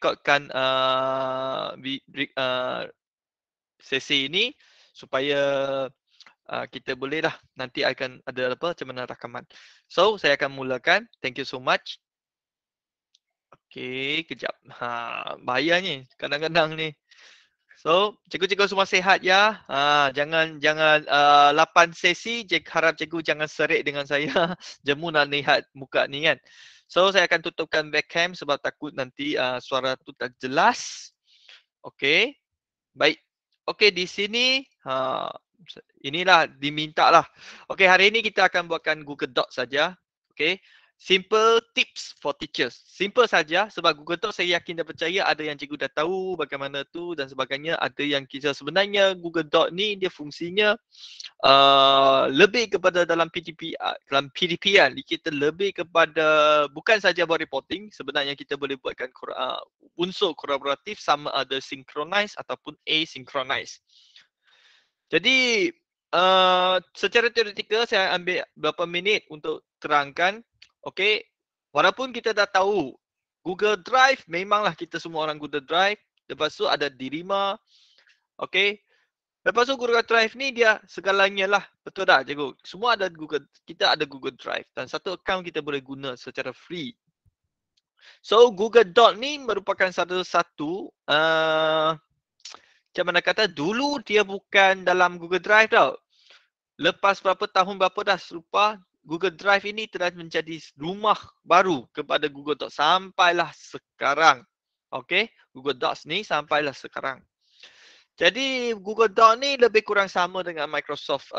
rekodkan sesi ini supaya kita boleh lah nanti akan ada apa macam mana rakaman. So, saya akan mulakan. Thank you so much. Okey, kejap. Bahaya ni kadang-kadang ni. So, cikgu-cikgu semua sihat ya. Jangan 8 sesi, harap cikgu jangan serik dengan saya. Jemu nak lihat muka ni kan. So, saya akan tutupkan webcam sebab takut nanti suara tu tak jelas. Okey. Baik. Okey, di sini inilah diminta lah. Okey, hari ini kita akan buatkan Google Docs saja. Okey. Simple tips for teachers. Simple saja sebab Google Docs saya yakin dan percaya ada yang cikgu dah tahu bagaimana tu dan sebagainya. Ada yang kita sebenarnya Google Docs ni dia fungsinya lebih kepada dalam PDP kan. Kita lebih kepada bukan saja buat reporting, sebenarnya kita boleh buatkan unsur kolaboratif sama ada synchronize ataupun asynchronized. Jadi secara teoretikal saya ambil beberapa minit untuk terangkan. Okey, walaupun kita dah tahu Google Drive, memanglah kita semua orang Google Drive. Lepas tu ada D5. Okey. Lepas tu Google Drive ni dia segalanya lah. Betul tak cikgu? Semua ada Google, kita ada Google Drive dan satu account kita boleh guna secara free. So Google Doc ni merupakan satu-satu macam mana kata, dulu dia bukan dalam Google Drive tau. Lepas berapa tahun berapa dah serupa, Google Drive ini telah menjadi rumah baru kepada Google Docs sampailah sekarang. Okey, Google Docs ni sampailah sekarang. Jadi Google Doc ni lebih kurang sama dengan Microsoft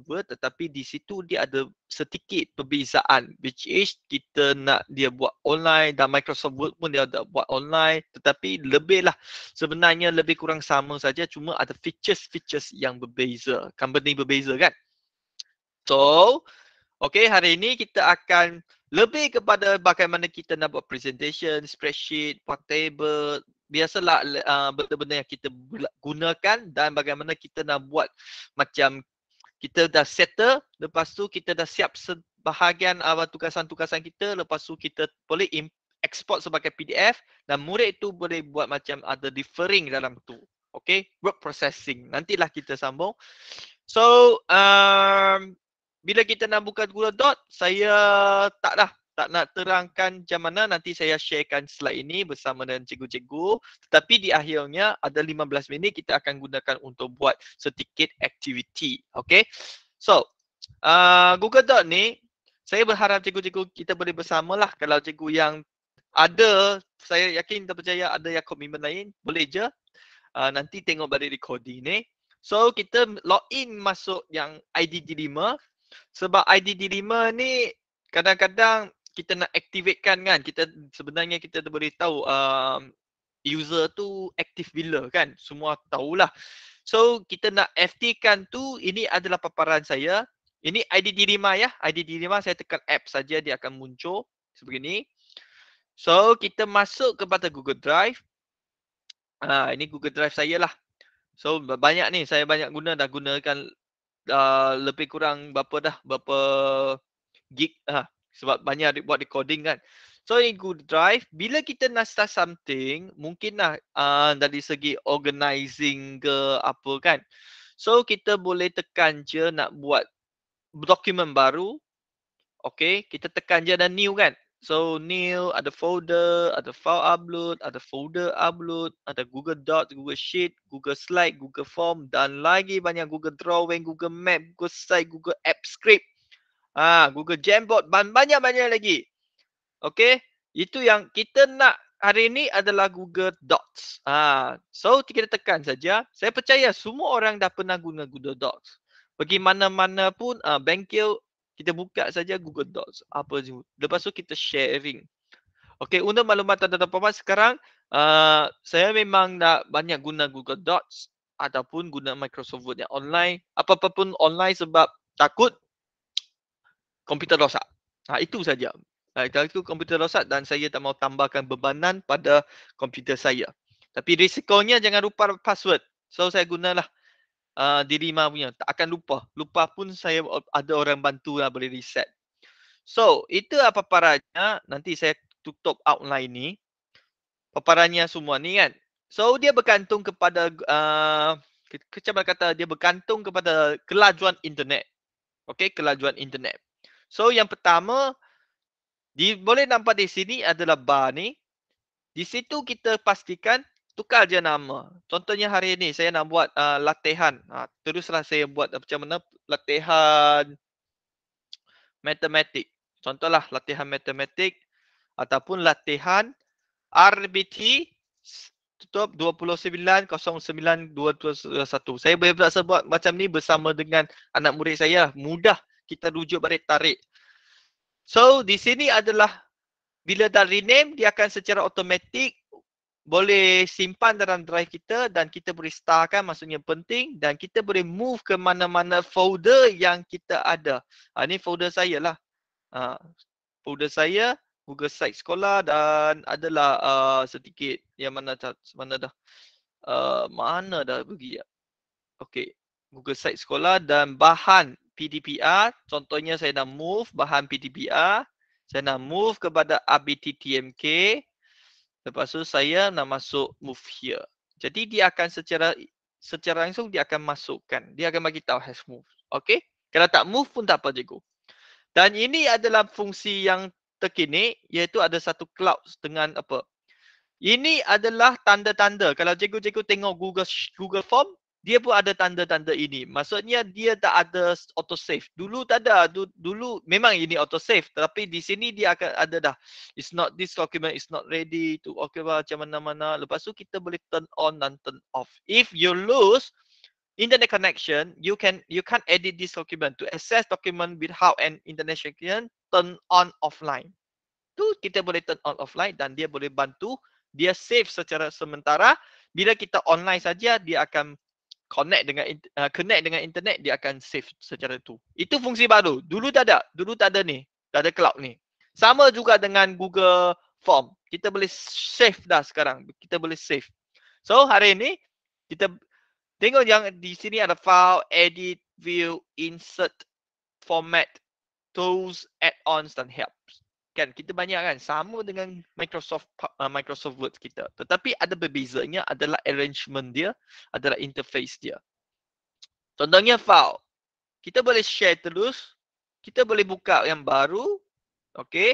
Word, tetapi di situ dia ada sedikit perbezaan, which is kita nak dia buat online dan Microsoft Word pun dia ada buat online, tetapi lebihlah sebenarnya lebih kurang sama saja, cuma ada features yang berbeza, company berbeza kan. So, okay, hari ini kita akan lebih kepada bagaimana kita nak buat presentation, spreadsheet, portable, biasalah benda-benda yang kita gunakan dan bagaimana kita nak buat macam kita dah settle, lepas tu kita dah siap sebahagian tugasan-tugasan kita, lepas tu kita boleh export sebagai PDF dan murid tu boleh buat macam ada deferring dalam tu. Okay, word processing. Nantilah kita sambung. So, bila kita nak buka Google Doc, saya tak nak terangkan macam mana, nanti saya sharekan slide ini bersama dengan cikgu-cikgu. Tetapi di akhirnya ada 15 minit kita akan gunakan untuk buat sedikit aktiviti. Okay. So, Google Doc ni, saya berharap cikgu-cikgu kita boleh bersamalah. Kalau cikgu yang ada, saya yakin dan percaya ada yang komitmen lain, boleh je. Nanti tengok balik recording ni. So, kita login masuk yang IDD5. Sebab IDD5 ni kadang-kadang kita nak activatekan kan. Sebenarnya kita boleh tahu user tu aktif bila kan. Semua tahulah. So, kita nak FT kan tu, ini adalah paparan saya. Ini IDD5 ya. IDD5 saya tekan app saja dia akan muncul sebegini. So, kita masuk kepada Google Drive. Ini Google Drive saya lah. So, banyak ni. Saya banyak dah gunakan lebih kurang berapa gig sebab banyak buat recording kan. So in Google Drive, bila kita nak start something, mungkinlah dari segi organizing ke apa kan. So kita boleh tekan je nak buat dokumen baru. Okay, kita tekan je ada new kan. So new, ada folder, ada file upload, ada folder upload, ada Google Docs, Google Sheet, Google Slide, Google Form dan lagi banyak Google Drawing, Google Map, Google Site, Google App Script, Google Jamboard dan banyak-banyak lagi. Okay, itu yang kita nak hari ini adalah Google Docs. So kita tekan saja. Saya percaya semua orang dah pernah guna Google Docs. Pergi mana-mana pun bengkel, kita buka saja Google Docs. Apa je. Lepas tu kita sharing. Okey, untuk maklumat dan apa sekarang, saya memang nak banyak guna Google Docs ataupun guna Microsoft Word yang online. Apa-apa pun online sebab takut komputer rosak. Itu saja. Kalau itu komputer rosak dan saya tak mau tambahkan bebanan pada komputer saya. Tapi risikonya jangan lupa password. So saya gunalah D5 punya. Tak akan lupa. Lupa pun saya ada orang bantu lah boleh reset. So, itu apa paranya. Nanti saya tutup outline ni. paparannya semua ni kan. So dia bergantung kepada macam kata dia bergantung kepada kelajuan internet. Okey, kelajuan internet. So yang pertama boleh nampak di sini adalah bar ni. Di situ kita pastikan tukar je nama. Contohnya hari ini saya nak buat latihan. Teruslah saya buat macam mana latihan matematik. Contohlah latihan matematik ataupun latihan RBT tutup 29092221. Saya boleh sebut macam ni bersama dengan anak murid saya. Mudah kita rujuk balik tarik. So di sini adalah bila dah rename dia akan secara automatik boleh simpan dalam drive kita dan kita boleh starkan, maksudnya penting, dan kita boleh move ke mana-mana folder yang kita ada. Ini folder saya lah. Folder saya, Google Site Sekolah dan adalah sedikit yang mana dah mana dah pergi ya. Okey, Google Site Sekolah dan bahan PDPR. Contohnya saya nak move bahan PDPR. Saya nak move kepada RBTTMK. Lepas tu saya nak masuk move here. Jadi dia akan secara langsung dia akan masukkan. Dia akan bagi tahu has move. Okey? Kalau tak move pun tak apa cikgu. Dan ini adalah fungsi yang terkini iaitu ada satu cloud dengan apa? Ini adalah tanda-tanda. Kalau cikgu-cikgu tengok Google Form, dia pun ada tanda-tanda ini. Maksudnya dia tak ada autosave. Dulu tak ada. Dulu memang ini autosave. Tapi di sini dia akan ada dah. It's not this document is not ready to occupy macam mana-mana. Lepas tu kita boleh turn on dan turn off. If you lose internet connection, you can't edit this document. To access document without an internet connection, turn on offline. Tu kita boleh turn on offline dan dia boleh bantu dia save secara sementara. Bila kita online saja dia akan connect dengan internet, dia akan save secara tu. Itu fungsi baru. Dulu tak ada ni. Tak ada cloud ni. Sama juga dengan Google Form. Kita boleh save dah sekarang. Kita boleh save. So hari ini kita tengok yang di sini ada file, edit, view, insert, format, tools, add-ons dan helps. Kan kita banyak kan sama dengan Microsoft Word kita. Tetapi ada berbezanya adalah arrangement dia, adalah interface dia. Contohnya file. Kita boleh share terus. Kita boleh buka yang baru. Okey.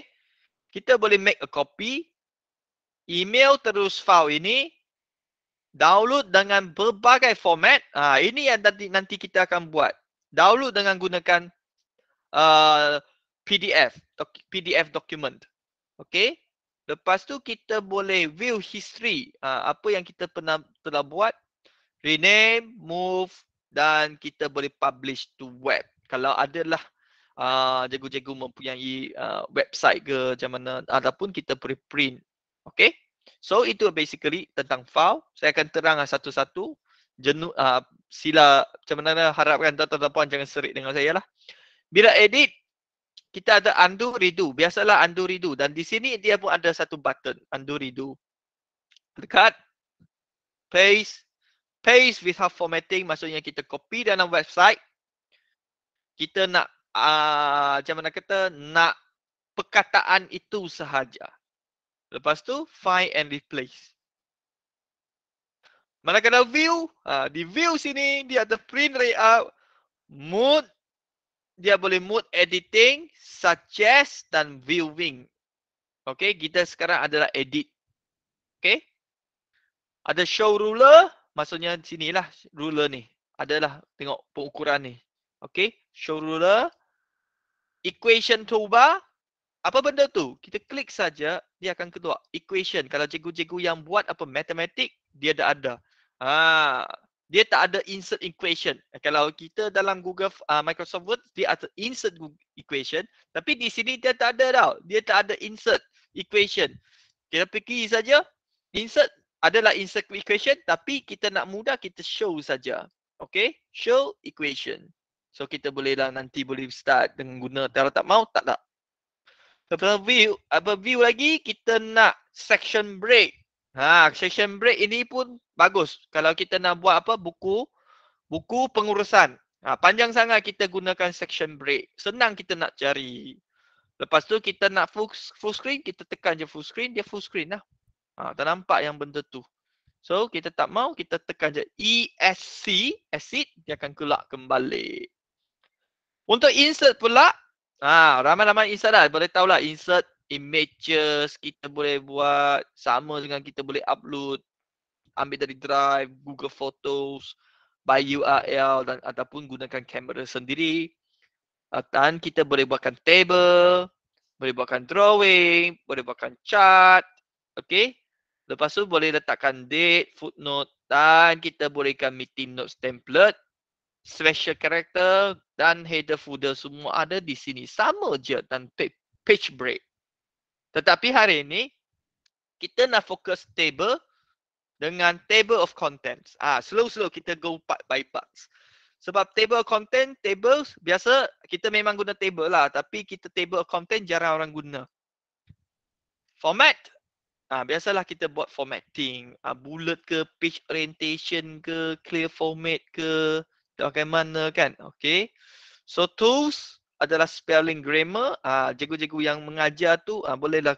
Kita boleh make a copy. Email terus file ini. Download dengan berbagai format. Ini yang nanti kita akan buat. Download dengan gunakan PDF document. Okey. Lepas tu kita boleh view history. Apa yang kita telah buat. Rename, move dan kita boleh publish to web. Kalau adalah cikgu-cikgu mempunyai website ke macam mana ataupun kita boleh print. Okey. So itu basically tentang file. Saya akan terang satu-satu. Sila macam mana harapkan tuan-tuan puan jangan serik dengan saya lah. Bila edit kita ada undo redo. Biasalah undo redo dan di sini dia pun ada satu button undo redo. Dekat paste without formatting, maksudnya kita copy dalam website. Kita nak macam mana kata nak perkataan itu sahaja. Lepas tu find and replace. Manakala view, di view sini dia ada print layout, mode, dia boleh mode editing, suggest dan viewing. Okey, kita sekarang adalah edit. Okey. Ada show ruler, maksudnya sinilah ruler ni. Adalah tengok pengukuran ni. Okey, show ruler. Equation toolbar. Apa benda tu? Kita klik saja, dia akan keluar equation. Kalau cikgu-cikgu yang buat apa matematik, dia dah ada. Dia tak ada insert equation. Kalau kita dalam Google Microsoft Word, dia ada insert equation. Tapi di sini dia tak ada tau. Dia tak ada insert equation. Kita pergi saja, insert adalah insert equation. Tapi kita nak mudah, kita show saja. Okay, show equation. So kita boleh lah nanti boleh start dengan guna. Kalau tak mau, tak nak. Lepas view lagi, kita nak section break. Section break ini pun bagus. Kalau kita nak buat apa, buku pengurusan. Panjang sangat kita gunakan section break. Senang kita nak cari. Lepas tu kita nak full screen, kita tekan je full screen, dia full screen lah. Tak nampak yang benda tu. So, kita tak mau, kita tekan je ESC, exit, dia akan keluar kembali. Untuk insert pula, ramai-ramai insert lah. Boleh tahulah insert images, kita boleh buat sama dengan kita boleh upload, ambil dari drive, Google Photos, by URL dan ataupun gunakan kamera sendiri. Dan kita boleh buatkan table, boleh buatkan drawing, boleh buatkan chart. Okay. Lepas tu boleh letakkan date, footnote dan kita bolehkan meeting notes template, special character dan header footer semua ada di sini. Sama je dan page break. Tetapi hari ini kita nak fokus table dengan table of contents. Slow-slow kita go part by parts. Sebab table of content, tables, biasa kita memang guna table lah. Tapi kita table of content jarang orang guna. Format. Biasalah kita buat formatting. Bullet ke, page orientation ke, clear format ke, bagaimana kan. Okay. So tools adalah spelling grammar. Cikgu-cikgu yang mengajar tu bolehlah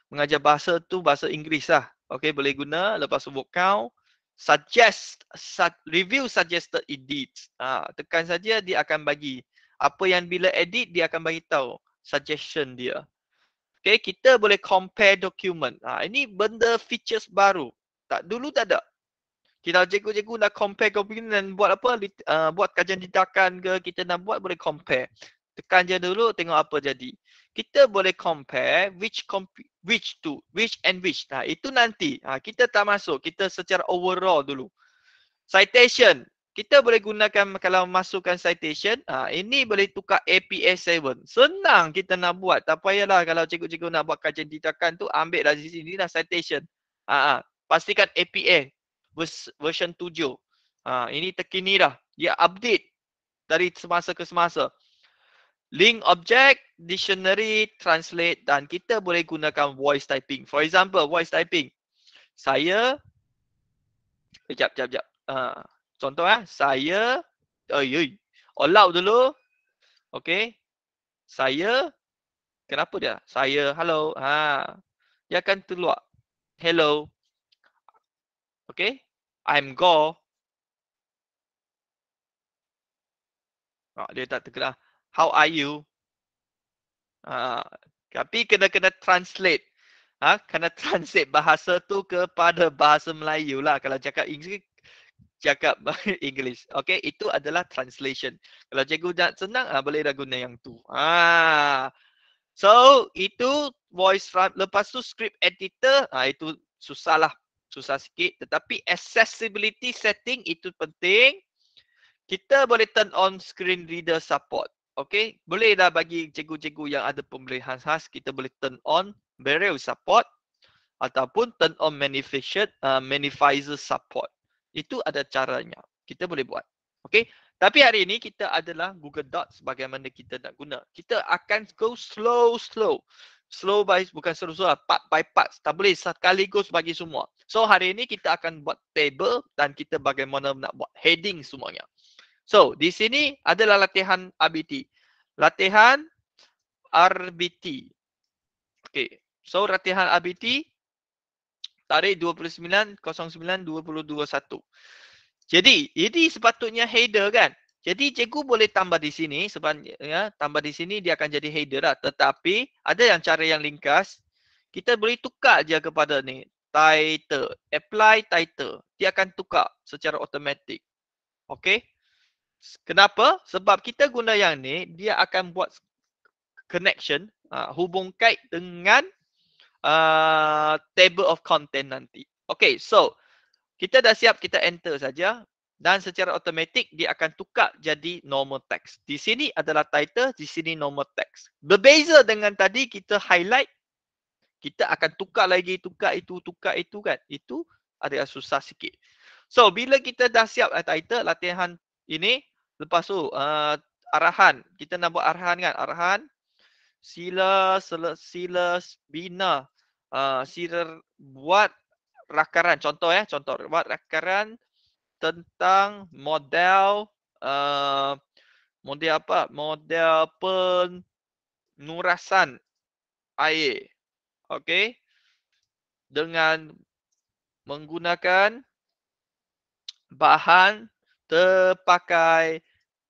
mengajar bahasa tu bahasa Inggeris lah. Okay, boleh guna. Lepas tu word count. Review suggested edits. Tekan saja dia akan bagi. Apa yang bila edit dia akan bagi tahu suggestion dia. Okay, kita boleh compare dokumen. Ini benda features baru. Dulu tak ada. Kita cikgu-cikgu nak compare dokumen dan buat apa? Buat kajian tindakan ke kita nak buat boleh compare. Tekan je dulu tengok apa jadi. Kita boleh compare which and which. Itu nanti. Kita tak masuk. Kita secara overall dulu. Citation. Kita boleh gunakan kalau masukkan citation. Ini boleh tukar APA 7. Senang kita nak buat. Tak payahlah kalau cikgu-cikgu nak buat kajian tindakan tu ambil dari sini lah citation. Pastikan APA version 7. Ini terkini dah. Dia update dari semasa ke semasa. Link object, dictionary, translate dan kita boleh gunakan voice typing. For example, voice typing. Saya Sekejap. Contoh saya all out dulu. Okey. Saya kenapa dia? Saya hello. Dia akan keluar. Hello. Okey. I'm Go. Dia tak terkelah. How are you? Tapi kena translate. Kena translate bahasa tu kepada bahasa Melayu lah. Kalau cakap Inggeris, cakap English. Okay, itu adalah translation. Kalau cikgu nak senang, boleh dah guna yang tu. So, itu voice lepas tu script editor, itu susah lah. Susah sikit. Tetapi accessibility setting itu penting. Kita boleh turn on screen reader support. Okay, boleh dah bagi cikgu-cikgu yang ada pembelian khas, kita boleh turn on Braille support ataupun turn on magnifier support. Itu ada caranya. Kita boleh buat. Okay. Tapi hari ini kita adalah Google Docs bagaimana kita nak guna. Kita akan go slow. Slow by bukan slow, part by part. Tak boleh sekaligus bagi semua. So hari ini kita akan buat table dan kita bagaimana nak buat heading semuanya. So di sini adalah latihan RBT. Latihan RBT. Okay. So latihan RBT tarikh 29.09.2021. Jadi, ini sepatutnya header kan. Jadi cikgu boleh tambah di sini sebenarnya, tambah di sini dia akan jadi header lah. Tetapi ada yang cara yang ringkas. Kita boleh tukar je kepada ni title, apply title. Dia akan tukar secara automatik. Okey? Kenapa? Sebab kita guna yang ni, dia akan buat connection, hubung kait dengan table of content nanti. Okay, so kita dah siap, kita enter saja dan secara automatik dia akan tukar jadi normal text. Di sini adalah title, di sini normal text. Berbeza dengan tadi kita highlight, kita akan tukar lagi, tukar itu kan. Itu ada susah sikit. So, bila kita dah siap title, latihan ini, lepas tu arahan. Kita nak buat arahan kan? Arahan sila bina. Sila buat rakaran. Contoh buat rakaran tentang model model apa? Model penurasan air. Okey. dengan menggunakan bahan terpakai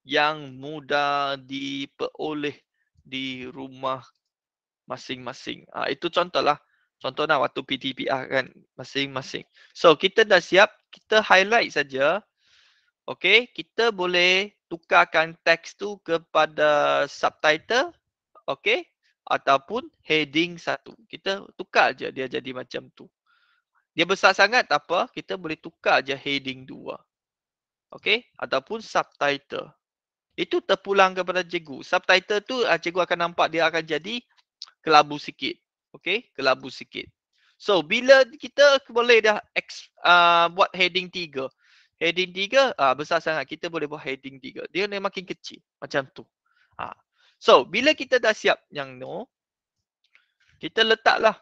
yang mudah diperoleh di rumah masing-masing. Itu contohlah. Contohlah waktu PTPR kan masing-masing. So kita dah siap, kita highlight saja. Okey, kita boleh tukarkan teks tu kepada subtitle, okey, ataupun heading satu. Kita tukar je dia jadi macam tu. Dia besar sangat tak apa, kita boleh tukar je heading 2. Okey, ataupun subtitle. Itu terpulang kepada cikgu. Subtitle tu cikgu akan nampak dia akan jadi kelabu sikit. Okey, kelabu sikit. So, bila kita boleh dah buat heading 3. Heading 3 besar sangat. Kita boleh buat heading 3. Dia makin kecil. Macam tu. So, bila kita dah siap yang tu, kita letaklah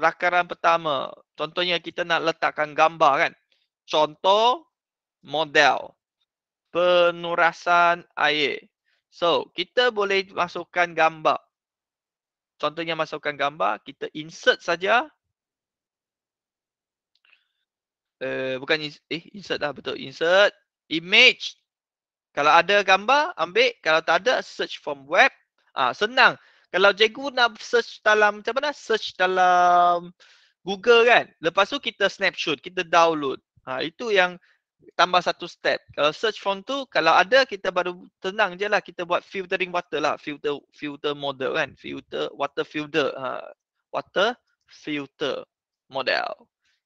rakaran pertama. Contohnya kita nak letakkan gambar kan. Contoh model penurasan air. So, kita boleh masukkan gambar. Contohnya masukkan gambar, kita insert saja. Bukan insert dah, betul. Insert image. Kalau ada gambar, ambil. Kalau tak ada, search from web. Senang. Kalau cikgu nak search dalam, macam mana? Search dalam Google kan. Lepas tu kita snapshot, kita download. Itu yang tambah satu step. Kalau search from tu, kalau ada, kita baru tenang je lah. Kita buat filtering water lah. Filter model kan. Water filter. Water filter model.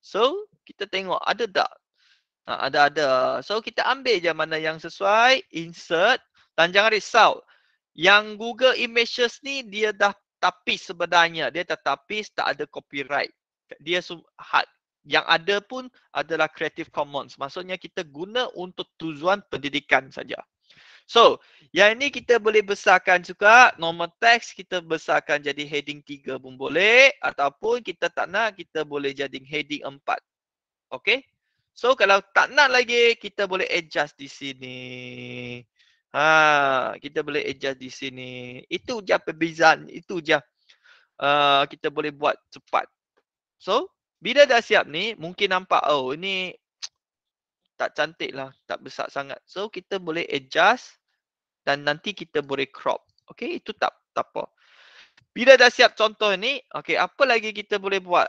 So, kita tengok ada tak? Ada. So, kita ambil je mana yang sesuai. Insert. Dan jangan risau. Yang Google Images ni, dia dah tapis sebenarnya. Dia tak tapis, tak ada copyright. Dia hard. Yang ada pun adalah Creative Commons. Maksudnya kita guna untuk tujuan pendidikan saja. So, yang ini kita boleh besarkan juga. Normal text kita besarkan jadi heading 3 pun boleh. Ataupun kita tak nak, kita boleh jadi heading 4. Okay. So, kalau tak nak lagi, kita boleh adjust di sini. Kita boleh adjust di sini. Itu je perbezaan. Itu je kita boleh buat cepat. So, bila dah siap ni, mungkin nampak, oh ini tak cantik lah, tak besar sangat. So, kita boleh adjust dan nanti kita boleh crop. Okay, itu tak apa. Bila dah siap contoh ni, okay, apa lagi kita boleh buat?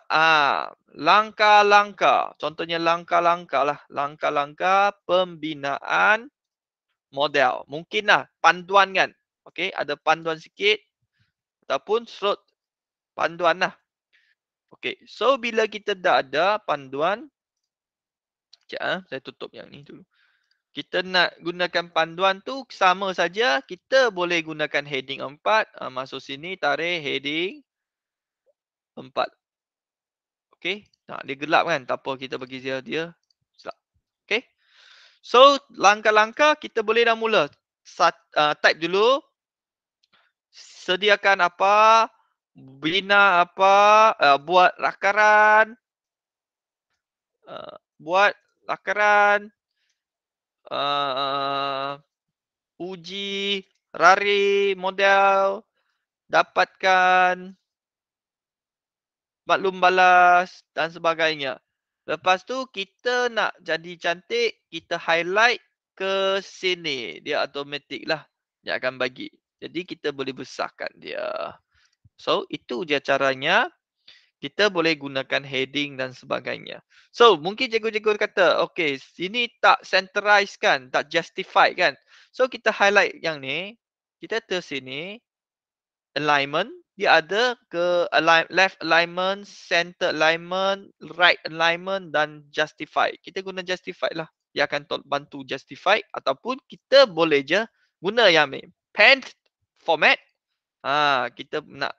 Langkah-langkah. Contohnya langkah-langkah lah. Langkah-langkah pembinaan model. Mungkin lah, panduan kan. Okay, ada panduan sikit. Ataupun slot panduan lah. Okay, so bila kita dah ada panduan, sekejap saya tutup yang ni dulu. Kita nak gunakan panduan tu sama saja. Kita boleh gunakan heading 4. Masuk sini, tarik heading 4. Okay, dia gelap kan? Tak apa, kita bagi dia. Okay. So, langkah-langkah kita boleh dah mula. Type dulu. Sediakan apa. Bina apa. Buat lakaran. Uji, rari, model, dapatkan maklum balas dan sebagainya. Lepas tu kita nak jadi cantik, kita highlight ke sini. Dia automatik lah. Dia akan bagi. Jadi kita boleh besarkan dia. So itu je caranya. Kita boleh gunakan heading dan sebagainya. So, mungkin cikgu-cikgu kata, okay, sini tak centralize kan, tak justify kan. So, kita highlight yang ni. Kita ke sini. Alignment. Dia ada ke left alignment, center alignment, right alignment dan justify. Kita guna justify lah. Dia akan bantu justify. Ataupun kita boleh je guna yang ni. Pen format. Kita nak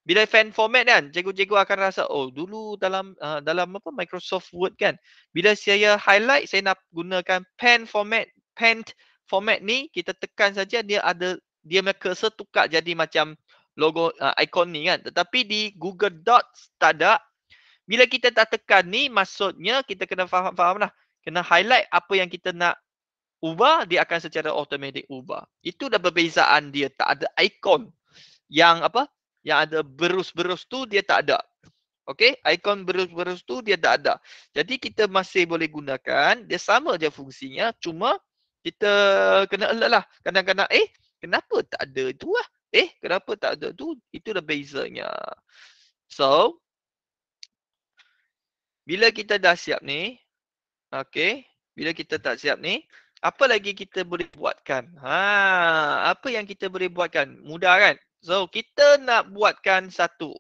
bila pen format kan, cikgu-cikgu akan rasa, oh dulu dalam apa Microsoft Word kan, bila saya highlight, saya nak gunakan pen format. Pen format ni, kita tekan saja, dia punya cursor tukar jadi macam logo icon ni kan. Tetapi di Google Docs tak ada. Bila kita tak tekan ni, maksudnya kita kena faham lah. Kena highlight apa yang kita nak ubah, dia akan secara automatik ubah. Itu dah perbezaan dia. Tak ada icon yang apa? Yang ada berus-berus tu dia tak ada. Okey, ikon berus-berus tu dia tak ada. Jadi kita masih boleh gunakan, dia sama je fungsinya, cuma kita kena alert lah. Kadang-kadang, kenapa tak ada tu lah? Kenapa tak ada tu? Itu dah bezanya. So, bila kita dah siap ni, okey, bila kita tak siap ni, apa lagi kita boleh buatkan? Apa yang kita boleh buatkan? Mudah kan? So, kita nak buatkan satu.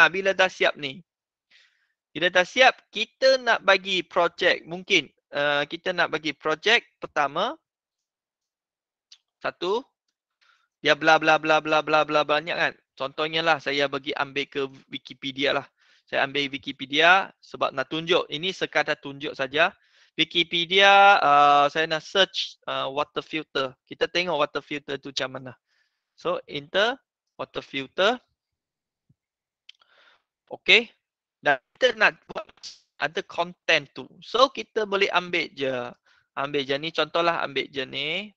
Bila dah siap ni. Bila dah siap, kita nak bagi projek. Mungkin kita nak bagi projek pertama. Satu. Dia bla bla bla bla bla bla banyak kan. Contohnya lah, saya bagi ambil ke Wikipedia lah. Saya ambil Wikipedia sebab nak tunjuk. Ini sekadar tunjuk saja. Wikipedia, saya nak search water filter. Kita tengok water filter tu macam mana. So, enter water filter. Okay. Dan kita nak buat ada content tu. So, kita boleh ambil je. Ambil je ni. Contohlah ambil je ni.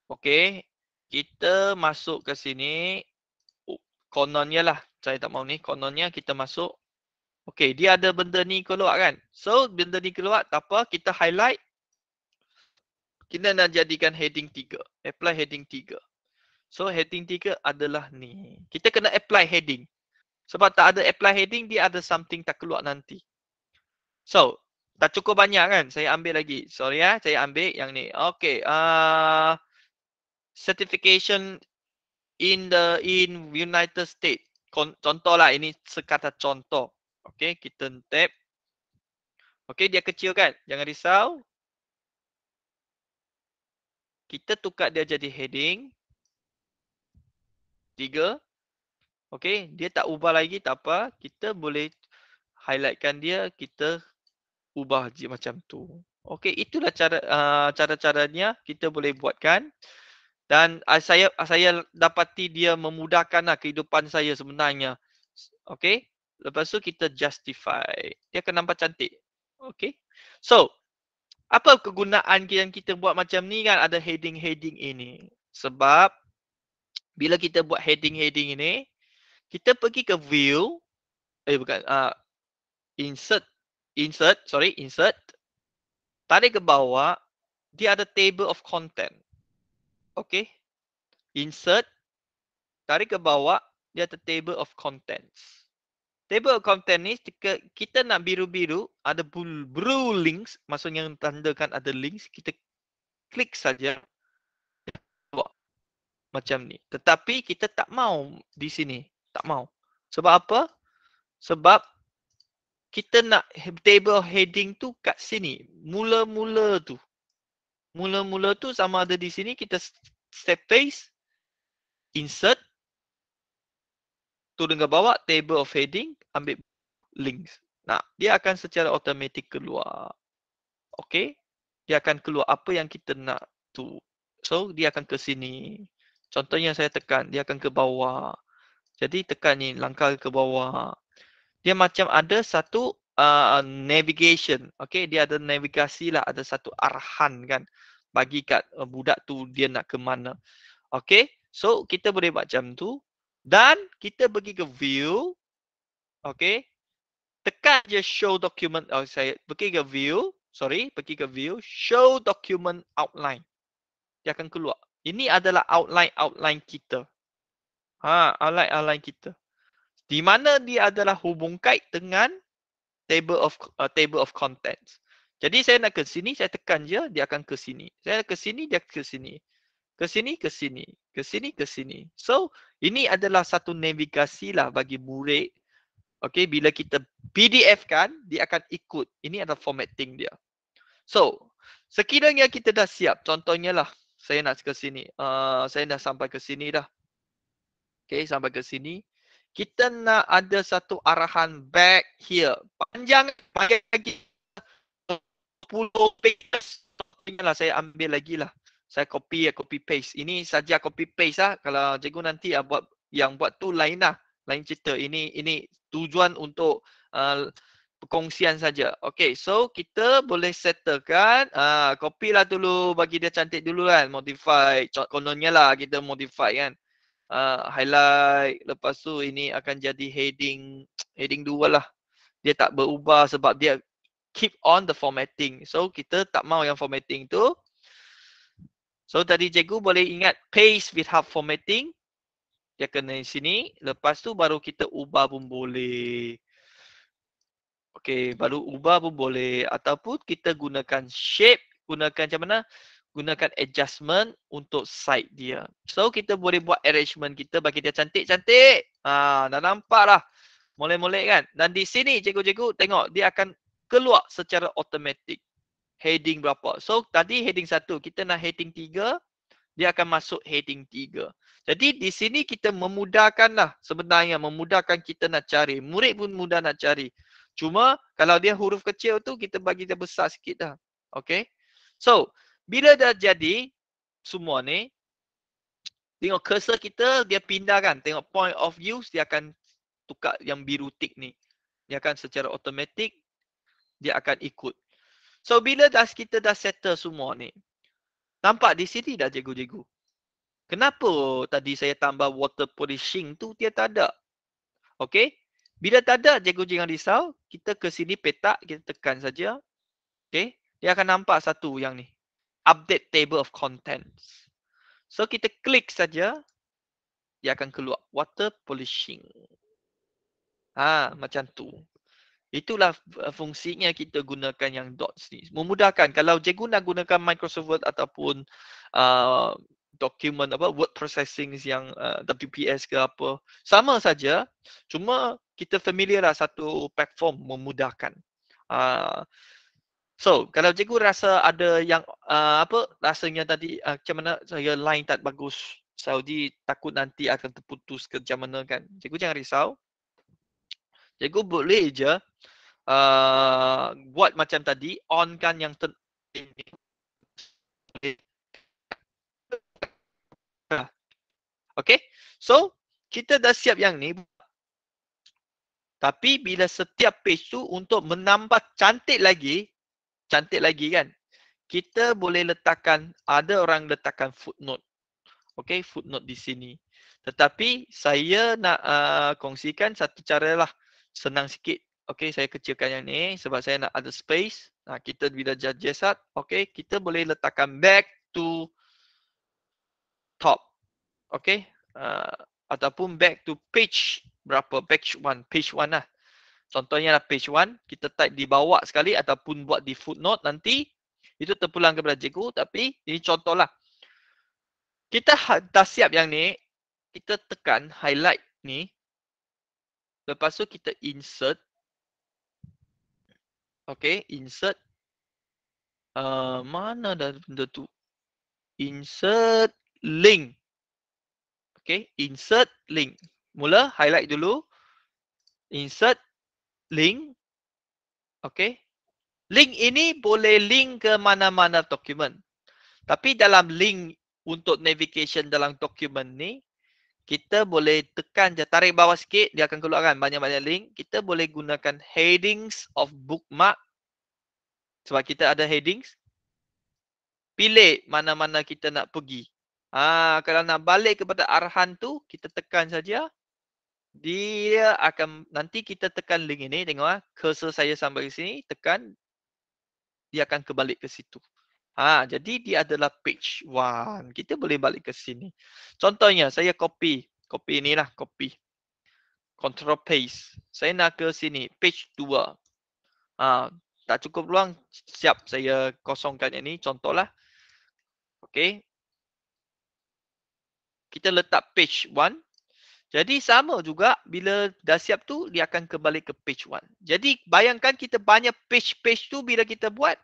Okay. Kita masuk ke sini. Kononnya lah. Saya tak mau ni. Kononnya kita masuk. Okay. Dia ada benda ni keluar kan. So, benda ni keluar. Tak apa. Kita highlight. Kita nak jadikan heading 3. Apply heading 3. So, heading 3 adalah ni. Kita kena apply heading. Sebab tak ada apply heading, dia ada something tak keluar nanti. So, tak cukup banyak kan? Saya ambil lagi. Sorry ya, saya ambil yang ni. Okay. Certification in United States. Contoh lah, ini sekadar contoh. Okay, kita tap. Okay, dia kecil kan? Jangan risau. Kita tukar dia jadi heading 3. Okay, dia tak ubah lagi, tak apa. Kita boleh highlightkan dia, kita ubah je macam tu. Okay, itulah cara-caranya kita boleh buatkan. Dan saya dapati dia memudahkanlah kehidupan saya sebenarnya. Okay, lepas tu kita justify. Dia akan nampak cantik. Okay, so apa kegunaan yang kita buat macam ni kan, ada heading-heading ini. Sebab bila kita buat heading-heading ini, kita pergi ke view, insert, tarik ke bawah, dia ada table of content. Okay, insert, tarik ke bawah, dia ada table of contents. Table of content ni, kita nak biru-biru, ada blue links, maksudnya yang tandakan ada links, kita klik saja. Macam ni. Tetapi kita tak mau di sini. Tak mau. Sebab apa? Sebab kita nak table heading tu kat sini. Mula-mula tu. Mula-mula tu sama ada di sini, kita step face, insert, turun ke bawah, table of heading, ambil links. Nah, dia akan secara automatik keluar. Okay? Dia akan keluar apa yang kita nak tu. So, dia akan ke sini. Contohnya saya tekan, dia akan ke bawah. Jadi tekan ni, langkah ke bawah. Dia macam ada satu navigation. Okay, dia ada navigasi lah. Ada satu arahan kan. Bagi kat budak tu dia nak ke mana. Okay, so kita boleh buat macam tu. Dan kita pergi ke view. Okay, tekan je show document. Saya pergi ke view. Pergi ke view. Show document outline. Dia akan keluar. Ini adalah outline kita. Outline kita. Di mana dia adalah hubung kait dengan table of contents. Jadi saya nak ke sini, saya tekan je, dia akan ke sini. Saya ke sini, dia ke sini. Ke sini, ke sini. Ke sini, ke sini. So, ini adalah satu navigasi lah bagi murid. Okay, bila kita PDF kan, dia akan ikut. Ini adalah formatting dia. So, sekiranya kita dah siap, contohnya lah, saya nak ke sini. Saya dah sampai ke sini dah. Okay, sampai ke sini. Kita nak ada satu arahan back here. Panjang lagi 10 pages. Lah, saya ambil lagi lah. Saya copy paste. Ini saja copy paste lah. Kalau cikgu nanti buat tu lain lah. Lain cerita. Ini tujuan untuk perkongsian saja. Okay, so kita boleh settlekan. Copy lah dulu bagi dia cantik dulu kan. Modify. Kononnya lah kita modify kan. highlight. Lepas tu ini akan jadi heading 2 lah. Dia tak berubah sebab dia keep on the formatting. So kita tak mau yang formatting tu. So tadi cikgu boleh ingat paste without formatting. Dia kena di sini. Lepas tu baru kita ubah pun boleh. Okey, baru ubah pun boleh. Ataupun kita gunakan shape. Gunakan macam mana? Gunakan adjustment untuk side dia. So kita boleh buat arrangement kita bagi dia cantik-cantik. Dah nampak lah. Molek-molek kan? Dan di sini cikgu-cikgu tengok dia akan keluar secara automatik. Heading berapa. So tadi heading 1. Kita nak heading 3. Dia akan masuk heading 3. Jadi di sini kita memudahkan lah. Sebenarnya memudahkan kita nak cari. Murid pun mudah nak cari. Cuma kalau dia huruf kecil tu kita bagi dia besar sikit dah. Okay. So bila dah jadi semua ni. Tengok cursor kita dia pindah kan. Tengok point of view dia akan tukar yang biru tick ni. Dia akan secara automatik dia akan ikut. So bila kita dah settle semua ni. Nampak di sini dah cikgu-cikgu. Kenapa tadi saya tambah water polishing tu dia tak ada? Okey. Bila tak ada cikgu jangan risau, kita ke sini petak, kita tekan saja. Okey. Dia akan nampak satu yang ni. Update table of contents. So kita klik saja, dia akan keluar water polishing. Macam tu. Itulah fungsinya kita gunakan yang dots ni. Memudahkan. Kalau cikgu nak gunakan Microsoft Word ataupun dokumen word processing yang WPS ke apa. Sama saja. Cuma kita familiar lah satu platform memudahkan. So, kalau cikgu rasa ada yang rasanya tadi macam mana saya line tak bagus. Saudi takut nanti akan terputus ke macam mana kan. Cikgu jangan risau. Cikgu boleh je buat macam tadi, on kan yang okay. So, kita dah siap yang ni. Tapi bila setiap page tu untuk menambah cantik lagi kan, kita boleh letakkan, ada orang letakkan footnote. Okay, footnote di sini. Tetapi saya nak kongsikan satu cara lah. Senang sikit. Okay, saya kecilkan yang ni sebab saya nak ada space. Kita bila jasad, okay, kita boleh letakkan back to top. Okay, ataupun back to page berapa? Page 1 lah. Contohnya lah page 1, kita type di bawah sekali ataupun buat di footnote nanti. Itu terpulang kepada cikgu, tapi ini contoh lah. Kita dah siap yang ni, kita tekan highlight ni. Lepas tu kita insert. Okay, insert. Mana dah benda tu? Insert link. Okay, insert link. Mula highlight dulu. Insert link. Okay. Link ini boleh link ke mana-mana dokumen. Tapi dalam link untuk navigation dalam dokumen ni, kita boleh tekan je, tarik bawah sikit, dia akan keluarkan banyak-banyak link. Kita boleh gunakan headings of bookmark. Sebab kita ada headings. Pilih mana-mana kita nak pergi. Kalau nak balik kepada arahan tu, kita tekan saja. Dia akan, nanti kita tekan link ini, tengok cursor saya sampai ke sini, tekan. Dia akan kebalik ke situ. Jadi dia adalah page 1. Kita boleh balik ke sini. Contohnya, saya copy. Copy inilah, copy. Control paste. Saya nak ke sini, page 2. Tak cukup ruang, siap saya kosongkan yang ni. Contohlah. Okay. Kita letak page 1. Jadi sama juga, bila dah siap tu, dia akan kembali ke page 1. Jadi bayangkan kita banyak page-page tu bila kita buat.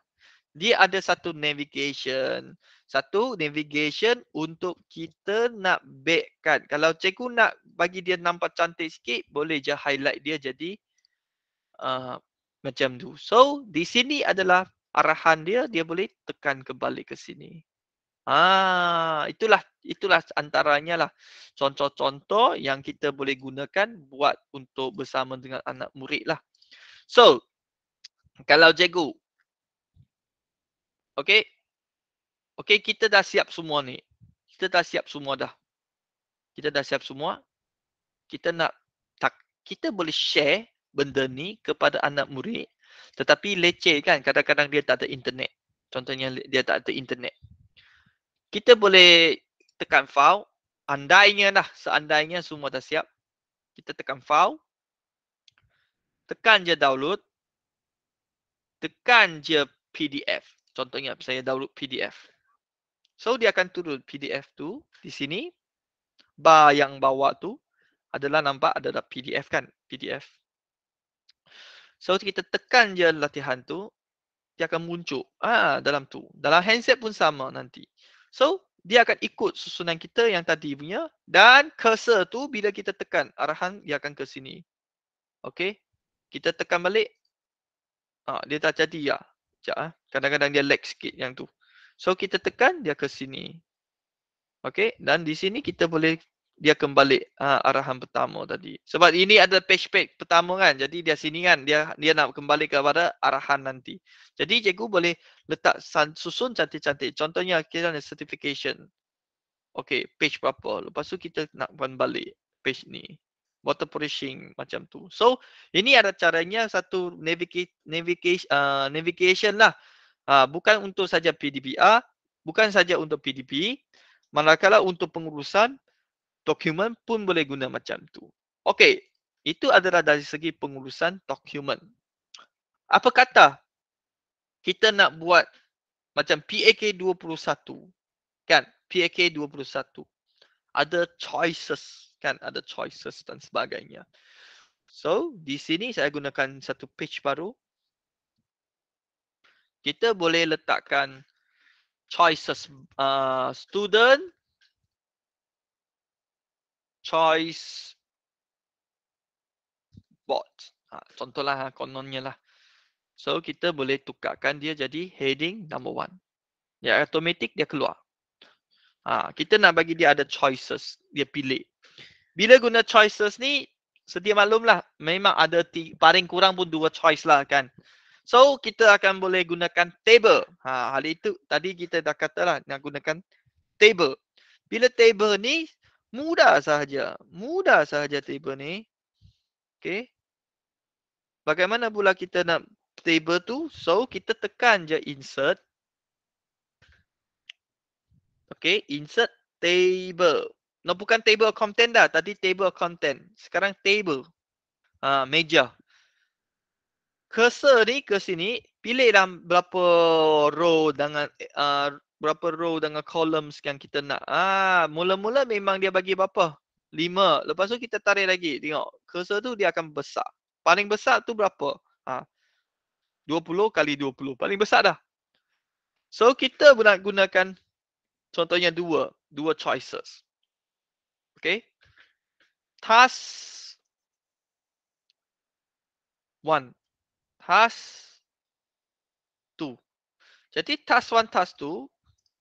Dia ada satu navigation. Satu navigation untuk kita nak backkan. Kalau cikgu nak bagi dia nampak cantik sikit, boleh je highlight dia jadi macam tu. So, di sini adalah arahan dia, dia boleh tekan kembali ke sini. Itulah antaranya lah contoh-contoh yang kita boleh gunakan buat untuk bersama dengan anak murid lah. So, kalau cikgu, okay, kita dah siap semua ni. Kita dah siap semua dah. Kita dah siap semua. Kita nak kita boleh share benda ni kepada anak murid, tetapi leceh kan, kadang-kadang dia tak ada internet. Contohnya dia tak ada internet. Kita boleh tekan file, seandainya semua dah siap, kita tekan file, tekan je download, tekan je PDF. Contohnya saya download PDF. So dia akan turun PDF tu di sini. Bar yang bawah tu adalah nampak adalah PDF kan, PDF. So kita tekan je latihan tu, dia akan muncul dalam tu. Dalam handset pun sama nanti. So dia akan ikut susunan kita yang tadi punya, dan cursor tu bila kita tekan arahan dia akan ke sini. Okey. Kita tekan balik. Dia tak jadi ya. Sekejap kadang-kadang dia lag sikit yang tu. So kita tekan dia ke sini. Okey, dan di sini kita boleh dia kembali arahan pertama tadi. Sebab ini ada page pertama kan. Jadi dia sini kan dia nak kembali kepada arahan nanti. Jadi cikgu boleh letak susun cantik-cantik. Contohnya kita ada certification. Okey, page berapa. Lepas tu kita nak balik page ni. Water polishing macam tu. So, ini ada caranya satu navigation lah. Bukan untuk saja PDBR, bukan saja untuk PDB. Manakala untuk pengurusan dokumen pun boleh guna macam tu. Okey, itu adalah dari segi pengurusan dokumen. Apa kata kita nak buat macam PAK 21 kan? PAK 21 ada choices kan? Ada choices dan sebagainya. So, di sini saya gunakan satu page baru. Kita boleh letakkan choices student, choice bot. Contohlah kononnya lah. So kita boleh tukarkan dia jadi heading number 1. Ya, automatic dia keluar. Kita nak bagi dia ada choices, dia pilih. Bila guna choices ni, sedia maklumlah, memang ada paling kurang pun 2 choice lah kan. So kita akan boleh gunakan table. Hal itu tadi kita dah katalah nak gunakan table. Bila table ni mudah sahaja. Mudah sahaja table ni. Okey. Bagaimana pula kita nak table tu? So kita tekan je insert. Okey, insert table. No, bukan table content dah. Tadi table content. Sekarang table. Meja. Cursor ni ke sini, pilih dalam berapa row dengan columns yang kita nak. Mula-mula memang dia bagi berapa? 5. Lepas tu kita tarik lagi. Tengok. Cursor tu dia akan besar. Paling besar tu berapa? 20 kali 20. Paling besar dah. So kita nak gunakan contohnya dua choices. Okay. Task 1. Task 2. Jadi task 1, task 2,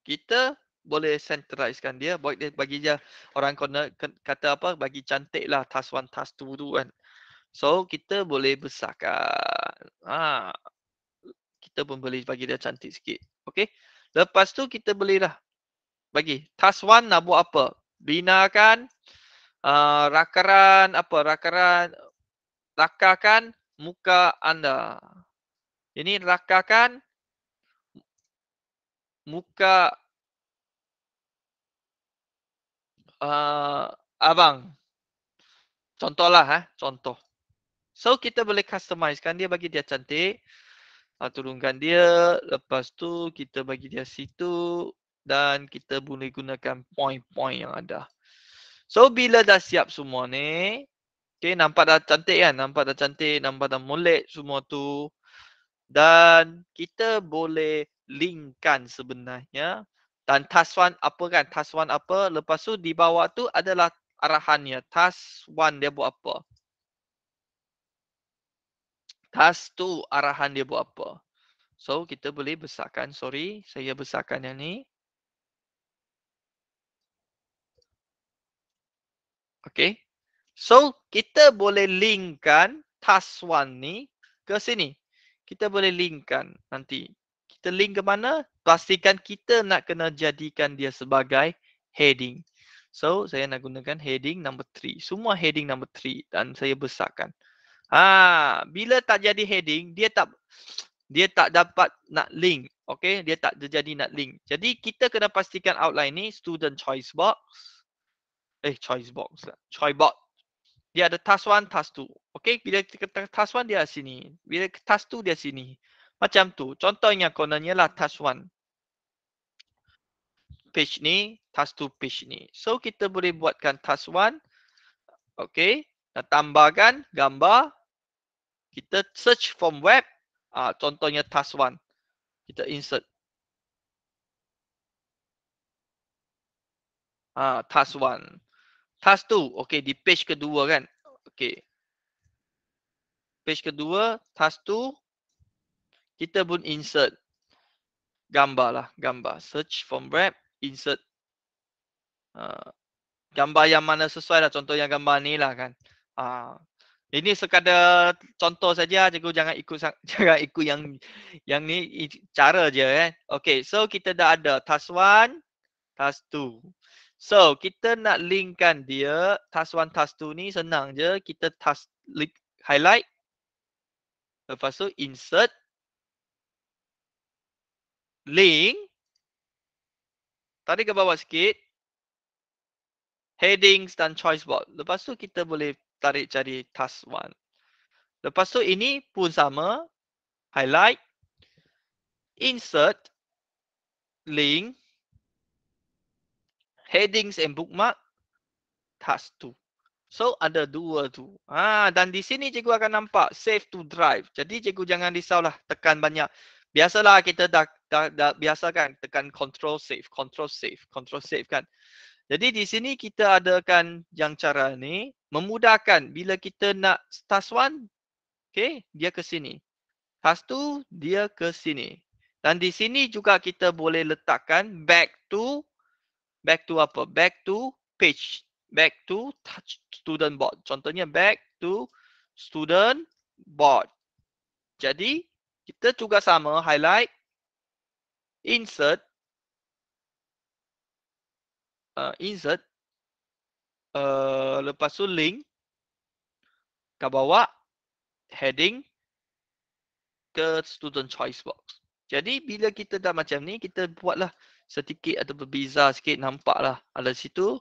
kita boleh centralizekan dia. Bagi dia orang kata apa, bagi cantik lah task 1, task 2 tu kan. So kita boleh besarkan. Kita pun boleh bagi dia cantik sikit. Okay. Lepas tu kita boleh lah bagi. Task 1 nak buat apa? Binakan rakarkan muka anda. Ini rakarkan muka abang. Contohlah contoh. So kita boleh customizekan dia bagi dia cantik. Turunkan dia, lepas tu kita bagi dia situ dan kita boleh gunakan point-point yang ada. So bila dah siap semua ni, okay, nampak dah cantik kan? Nampak dah cantik, nampak dah molek semua tu. Dan kita boleh linkkan sebenarnya. Dan task 1 apa kan? Task 1 apa? Lepas tu di bawah tu adalah arahannya. Task 1 dia buat apa? Task 2 arahan dia buat apa? So kita boleh besarkan. Sorry, saya besarkan yang ni. Okay. So kita boleh linkkan task 1 ni ke sini. Kita boleh linkkan nanti. Kita link ke mana? Pastikan kita nak kena jadikan dia sebagai heading. So, saya nak gunakan heading number 3. Semua heading number 3 dan saya besarkan. Bila tak jadi heading, dia tak dapat nak link. Okay, dia tak jadi nak link. Jadi, kita kena pastikan outline ni student choice box. Choice box lah. Choice box. Dia ada task 1, task 2. Okay, bila kita task 1 dia sini. Bila task 2 dia sini. Macam tu. Contohnya kononnya lah task 1. Page ni, task 2 page ni. So, kita boleh buatkan task 1. Okay, tambahkan gambar. Kita search from web. Contohnya task 1. Kita insert. Task 1. Task 2. Okay, di page kedua kan. Okay. Page kedua, task 2. Kita pun insert. Gambar lah. Gambar. Search from web. Insert. Gambar yang mana sesuai lah. Contohnya gambar ni lah kan. Ini sekadar contoh saja, cikgu jangan ikut yang ni cara je kan. Okay, so kita dah ada task 1, task 2. So, kita nak linkkan dia, task 1, task 2 ni senang je. Kita task highlight. Lepas tu insert. Link. Tarik ke bawah sikit. Headings dan choice box. Lepas tu kita boleh tarik cari task 1. Lepas tu ini pun sama. Highlight. Insert. Link. Headings and bookmark. Task 2. So ada dua tu. Dan di sini cikgu akan nampak save to drive. Jadi cikgu jangan risaulah tekan banyak. Biasalah kita dah biasa kan tekan control save kan. Jadi di sini kita adakan yang cara ni memudahkan bila kita nak task 1, okay, dia ke sini. Task 2 dia ke sini. Dan di sini juga kita boleh letakkan back to apa? Back to page. Back to student board. Contohnya back to student board. Jadi kita juga sama highlight, insert, lepas tu link ke bawah, heading ke student choice box. Jadi bila kita dah macam ni, kita buatlah sedikit atau berbeza sikit, nampaklah ada situ.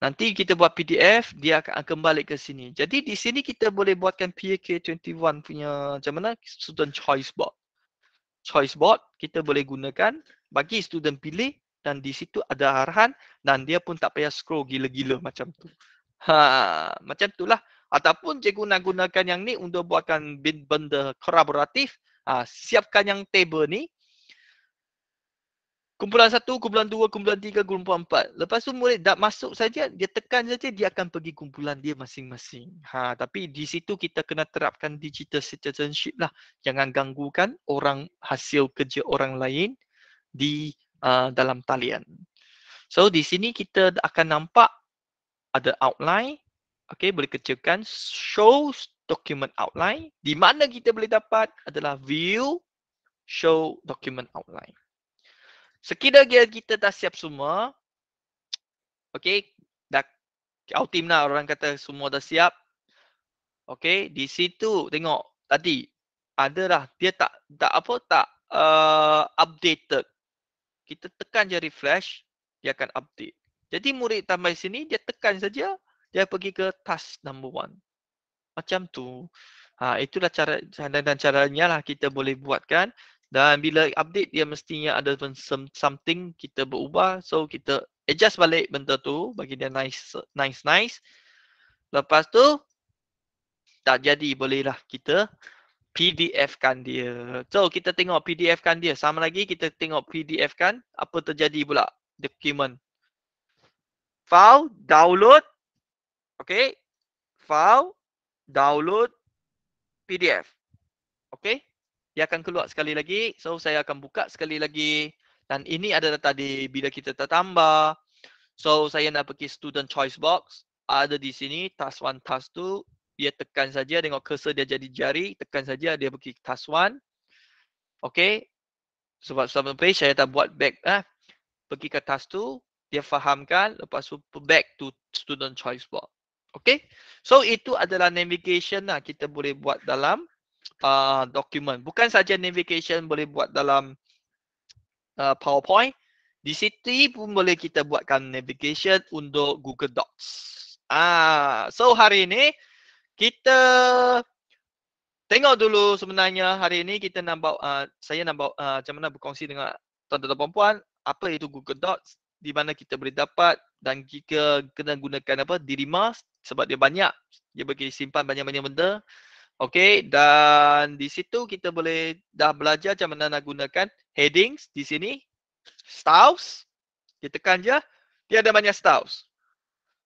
Nanti kita buat PDF, dia akan kembali ke sini. Jadi di sini kita boleh buatkan PAK21 punya macam mana? Student choice board. Choice board kita boleh gunakan bagi student pilih dan di situ ada arahan dan dia pun tak payah scroll gila-gila macam tu. Macam itulah. Ataupun cikgu nak gunakan yang ni untuk buatkan benda kolaboratif. Siapkan yang table ni. Kumpulan 1, kumpulan 2, kumpulan 3, kumpulan 4. Lepas tu murid dah masuk saja, dia tekan saja, dia akan pergi kumpulan dia masing-masing. Tapi di situ kita kena terapkan digital citizenship lah. Jangan ganggukan orang hasil kerja orang lain di dalam talian. So di sini kita akan nampak ada outline. Okay, boleh kecilkan. Show document outline. Di mana kita boleh dapat adalah view, show document outline. Sekiranya kita dah siap semua, okay, dah outing lah orang kata semua dah siap. Okay, di situ tengok tadi adalah dia tak updated. Kita tekan je refresh, dia akan update. Jadi murid tambah sini dia tekan saja, dia pergi ke task number 1. Macam tu. Itulah caranya lah kita boleh buatkan. Dan bila update dia mestinya ada something kita berubah. So kita adjust balik benda tu bagi dia nice. Lepas tu tak jadi bolehlah kita PDF kan dia. So kita tengok PDF kan dia. Sama lagi kita tengok PDF kan apa terjadi pula dokumen. File, download. Okay. File, download, PDF. Okay. Dia akan keluar sekali lagi. So, saya akan buka sekali lagi. Dan ini adalah tadi bila kita tambah. So, saya nak pergi student choice box. Ada di sini. Task 1, task 2. Dia tekan saja. Tengok cursor dia jadi jari. Tekan saja. Dia pergi task 1. Okay. Sebab page saya dah buat back. Pergi ke task 2. dia fahamkan, lepas tu back to student choice board. Okay, so itu adalah navigation lah kita boleh buat dalam dokumen. Bukan saja navigation boleh buat dalam PowerPoint, di situ pun boleh kita buatkan navigation untuk Google Docs. So hari ini kita tengok dulu sebenarnya hari ini kita nak bawa, saya nak bawa macam mana berkongsi dengan tuan-tuan dan puan-puan apa itu Google Docs, di mana kita boleh dapat dan jika kena gunakan apa Dirima sebab dia banyak, dia bagi simpan banyak-banyak benda. Okey, dan di situ kita boleh dah belajar macam mana nak gunakan headings di sini, styles, kita tekan je, dia ada banyak styles.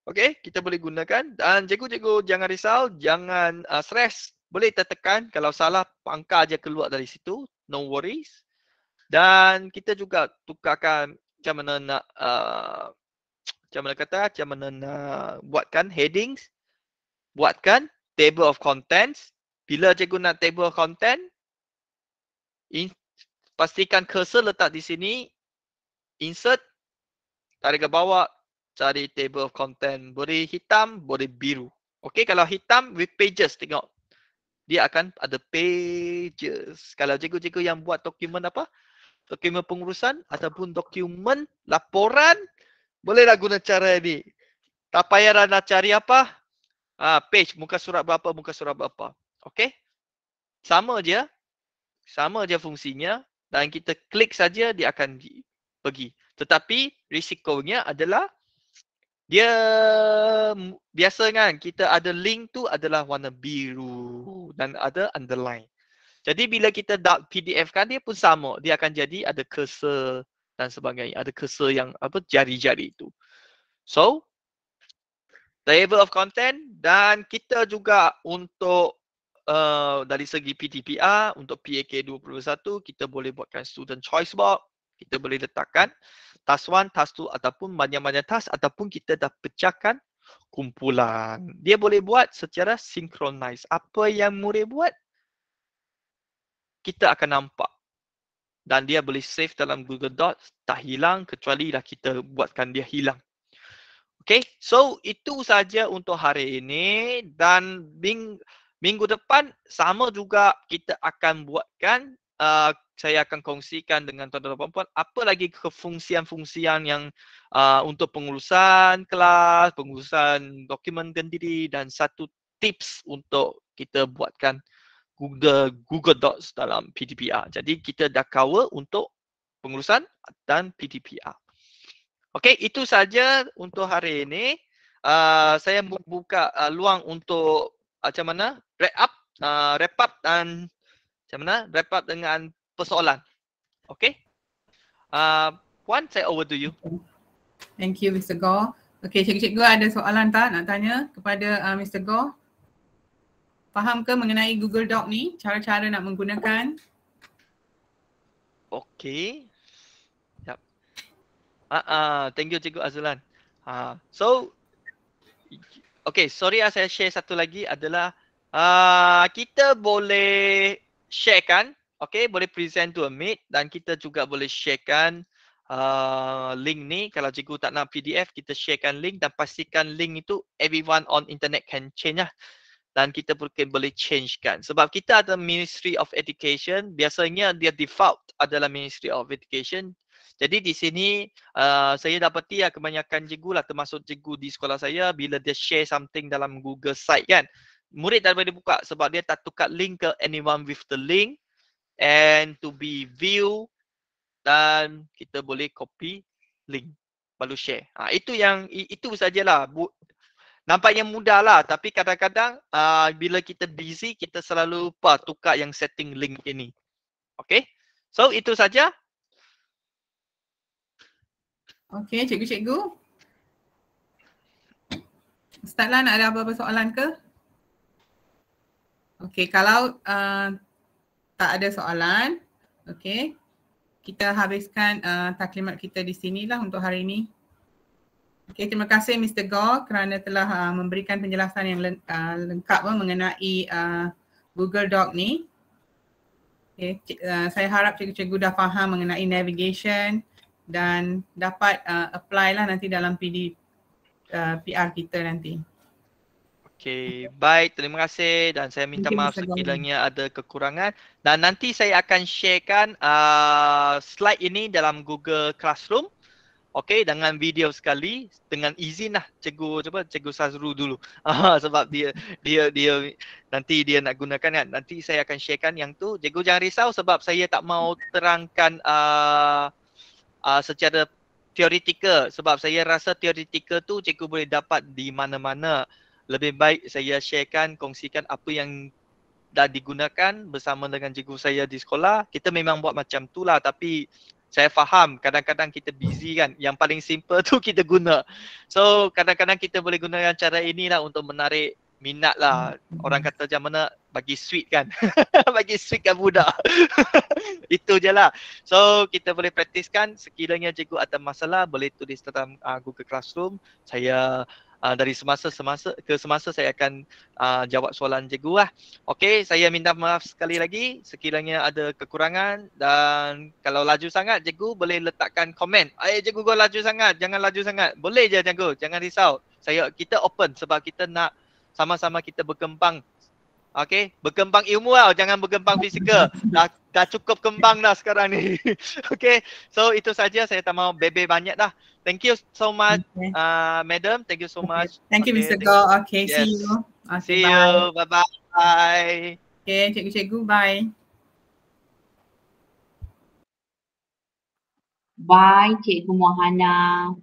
Okey, kita boleh gunakan dan cikgu-cikgu jangan risau, jangan stress. Boleh tekan kalau salah pangkal je keluar dari situ, no worries. Dan kita juga tukarkan macam mana nak macam mana nak buatkan headings, buatkan table of contents. Bila cikgu nak table of content, pastikan cursor letak di sini, insert, tarik ke bawah, cari table of content. Boleh hitam, boleh biru. Okey, kalau hitam with pages, tengok. Dia akan ada pages. Kalau cikgu-cikgu yang buat dokumen apa? Dokumen pengurusan ataupun dokumen laporan, bolehlah guna cara ini. Tak payah nak cari apa? Page, muka surat berapa, muka surat berapa. Okey? Sama je fungsinya dan kita klik saja dia akan pergi. Tetapi risikonya adalah dia biasa kan kita ada link tu adalah warna biru dan ada underline. Jadi bila kita PDF kan dia pun sama, dia akan jadi ada cursor dan sebagainya, ada cursor yang apa jari-jari itu. So table of content dan kita juga untuk dari segi PTPR untuk PAK 2021 kita boleh buatkan student choice box, kita boleh letakkan task 1, task 2 ataupun banyak-banyak task ataupun kita dah pecahkan kumpulan. Dia boleh buat secara synchronize. Apa yang murid buat kita akan nampak dan dia boleh save dalam Google Docs, tak hilang kecuali dah kita buatkan dia hilang. Okay, so itu saja untuk hari ini dan minggu depan sama juga kita akan buatkan, saya akan kongsikan dengan tuan-tuan dan puan-puan apa lagi kefungsian-fungsian yang untuk pengurusan kelas, pengurusan dokumen sendiri dan satu tips untuk kita buatkan Google Docs dalam PTPR. Jadi kita dah cover untuk pengurusan dan PTPR. Okey, itu saja untuk hari ini. Saya buka luang untuk macam mana wrap up dan macam mana wrap up dengan persoalan. Okey. Puan, saya over to you. Thank you Mr. Goh. Okey, cikgu-cikgu ada soalan tak nak tanya kepada Mr. Goh? Faham ke mengenai Google Doc ni, cara-cara nak menggunakan? Okey. Yap. Thank you Cikgu Azlan. So okey, sorry saya share satu lagi adalah kita boleh sharekan, okey, boleh present to a meet dan kita juga boleh sharekan link ni. Kalau cikgu tak nak PDF, kita sharekan link dan pastikan link itu everyone on internet can change lah. Dan kita boleh changekan. Sebab kita ada Ministry of Education, biasanya dia default adalah Ministry of Education. Jadi di sini saya dapati kebanyakan cikgu lah, termasuk cikgu di sekolah saya, bila dia share something dalam Google Site kan, murid tak boleh buka sebab dia tak tukar link ke anyone with the link and to be view dan kita boleh copy link baru share. Itu sajalah. Nampaknya mudah lah, tapi kadang-kadang bila kita busy, kita selalu lupa tukar yang setting link ini. Okay, so itu saja. Okay, cikgu-cikgu. Ustaz Lan ada apa-apa soalan ke? Okay, kalau tak ada soalan, okay, kita habiskan taklimat kita di sinilah untuk hari ini. Okay, terima kasih Mr. Goh kerana telah memberikan penjelasan yang lengkap mengenai Google Doc ni. Okay, saya harap cikgu-cikgu dah faham mengenai navigation dan dapat apply lah nanti dalam PR kita nanti. Okey, baik, terima kasih dan saya minta Thank you, maaf Mr. Gong. sekiranya ada kekurangan dan nanti saya akan sharekan slide ini dalam Google Classroom. Okey, dengan video sekali, dengan izin lah Cikgu Sazru dulu. Sebab dia nanti dia nak gunakan kan. Nanti saya akan sharekan yang tu. Cikgu jangan risau sebab saya tak mau terangkan secara teoretikal sebab saya rasa teoretikal tu cikgu boleh dapat di mana-mana. Lebih baik saya sharekan, kongsikan apa yang dah digunakan bersama dengan cikgu saya di sekolah. Kita memang buat macam tu lah tapi saya faham kadang-kadang kita busy kan. Yang paling simple tu kita guna. So kadang-kadang kita boleh gunakan cara inilah untuk menarik minat lah. Orang kata macam mana bagi sweet kan. Bagi sweet kan budak. Itu je lah. So kita boleh praktiskan sekiranya cikgu ada masalah boleh tulis dalam Google Classroom. Saya dari semasa ke semasa saya akan jawab soalan cikgu lah. Okey, saya minta maaf sekali lagi sekiranya ada kekurangan dan kalau laju sangat cikgu boleh letakkan komen. Cikgu kau laju sangat, jangan laju sangat. Boleh je cikgu, jangan risau. Kita open sebab kita nak sama-sama kita berkembang. Okey, berkembang ilmu tau, jangan berkembang fizikal. Dah cukup kembang dah sekarang ni. Okey, so itu saja, saya tak mau bebe banyak dah. Thank you so much, madam. Thank you so much. Thank you, Okay, Mr. Go. Okay, yes. see you. See Okay, you. Bye-bye. Okay, cikgu-cikgu, bye. Bye, Cikgu Mohana.